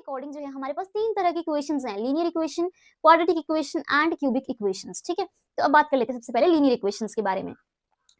According जो है हमारे पास 3 तरह की इक्वेशंस हैं, linear equation, quadratic equation and cubic equations. ठीक है, तो अब बात कर लेते हैं सबसे पहले लीनियर इक्वेशंस के बारे में।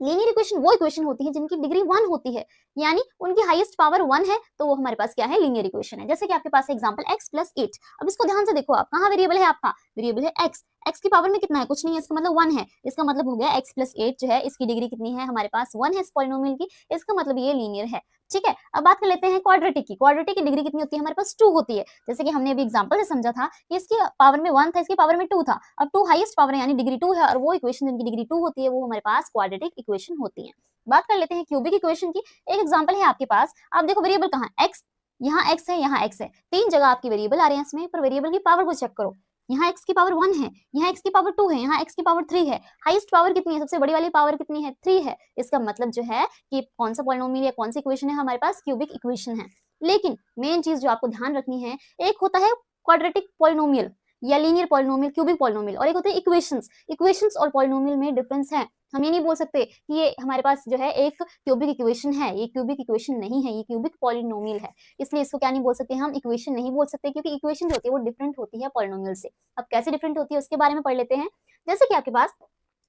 लीनियर इक्वेशन वो इक्वेशन होती है जिनकी डिग्री 1 होती है, यानी उनकी हाईएस्ट पावर 1 है, तो वो हमारे पास क्या है, लीनियर इक्वेशन है। जैसे कि आपके पास एग्जांपल x + 8। अब इसको ध्यान से देखो, आप कहां वेरिएबल है, आपका वेरिएबल है x। x की पावर में कितना है, कुछ नहीं है, इसका मतलब 1 है। इसका मतलब हो गया x + 8 जो है इसकी डिग्री कितनी है, हमारे पास 1 है इस पॉलिनोमियल की, इसका मतलब ये लीनियर है। ठीक है, अब बात कर लेते हैं क्वाड्रेटिक की। क्वाड्रेटिक की डिग्री कितनी होती है, हमारे पास 2 होती है। जैसे कि हमने अभी एग्जांपल से समझा था कि इसकी पावर में 1 था, इसकी पावर में 2 था। अब 2 हाईएस्ट पावर है यानी डिग्री 2 है, और वो इक्वेशन जिनकी डिग्री 2 होती है वो हमारे पास क्वाड्रेटिक इक्वेशन होती है। बात कर लेते हैं क्यूबिक इक्वेशन की। एक एग्जांपल है आपके पास, आप देखो वेरिएबल कहाँ, x, यहाँ x है, यहाँ x है, 3 जगह आपकी वेरिएबल आ रहे हैं इसमें, पर वेरिएबल की पावर को चेक करो। यहाँ x की पावर 1 है, यहाँ x की पावर 2 है, यहाँ x की पावर 3 है। हाईएस्ट पावर कितनी है, सबसे बड़ी वाली पावर कितनी है, 3 है। इसका मतलब जो है कि कौन सा पॉलिनोमियल या कौन सी इक्वेशन है, हमारे पास क्यूबिक इक्वेशन है। लेकिन मेन चीज जो आपको ध्यान रखनी है, एक होता है क्वाड्रेटिक पॉलिनोमियल या लीनियर पॉलिनोमियल, क्यूबिक पॉलिनोमियल, और एक होते हैं इक्वेशंस। इक्वेशंस और पॉलिनोमियल में डिफरेंस है। हम ये नहीं बोल सकते कि ये हमारे पास जो है एक क्यूबिक इक्वेशन है, ये क्यूबिक इक्वेशन नहीं है, ये क्यूबिक पॉलिनोमियल है। इसलिए इसको क्या नहीं बोल सकते, हम इक्वेशन नहीं बोल सकते, क्योंकि इक्वेशन जो होती है वो डिफरेंट होती है पॉलिनोमियल से। अब कैसे डिफरेंट होती है उसके बारे में पढ़ लेते हैं। जैसे कि आपके पास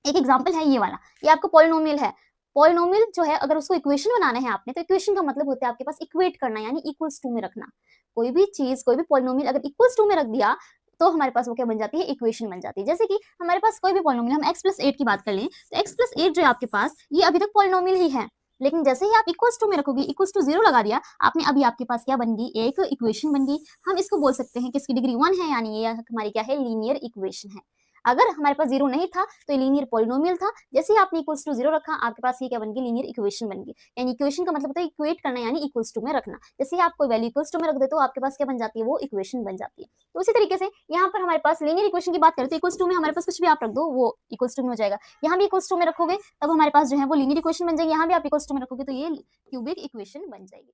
एक एग्जाम्पल है ये वाला, ये आपका पॉलिनोमियल है। पॉलिनोमियल जो है अगर उसको इक्वेशन बनाना है आपने, तो इक्वेशन का मतलब होता है आपके पास इक्वेट करना, यानी इक्वल्स टू में रखना। कोई भी चीज, कोई भी पॉलिनोमियल अगर इक्वल्स टू में रख दिया तो हमारे पास वो क्या बन जाती है, इक्वेशन बन जाती है। जैसे कि हमारे पास कोई भी पॉलिनोमियल, हम x + 8 की बात कर लें, तो x + 8 जो है आपके पास, ये अभी तक पॉलिनोमियल ही है। लेकिन जैसे ही आप इक्वल्स टू में रखोगे, इक्वल्स टू 0 लगा दिया आपने, अभी आपके पास क्या बन गई, एक इक्वेशन बन गई। हम इसको बोल सकते हैं कि इसकी डिग्री 1 है, यानी ये हमारी क्या है, लीनियर इक्वेशन है। अगर हमारे पास 0 नहीं था तो ये लीनियर पॉलिनोमियल था। जैसे ही आपने इक्वल्स टू 0 रखा, आपके पास ये क्या बन गई, लीनियर इक्वेशन बन गई। यानी इक्वेशन का मतलब होता है इक्वेट करना, यानी इक्वल्स टू में रखना। जैसे ही आप कोई वैल्यू इक्वल्स टू में रख देते हो, आपके पास क्या बन जाती है, वो इक्वेशन बन जाती है। तो उसी तरीके से यहाँ पर हमारे पास लीनियर इक्वेशन की बात करें तो इक्वल्स टू में हमारे पास कुछ भी आप रख दो, वो इक्वल्स टू में हो जाएगा। यहाँ भी इक्वल्स टू में रखोगे तब हमारे पास जो है वो लीनियर इक्वेशन बन जाएगी, यहाँ भी आप इक्वल्स टू में रखोगे तो ये क्यूबिक इक्वेशन बन जाएगी।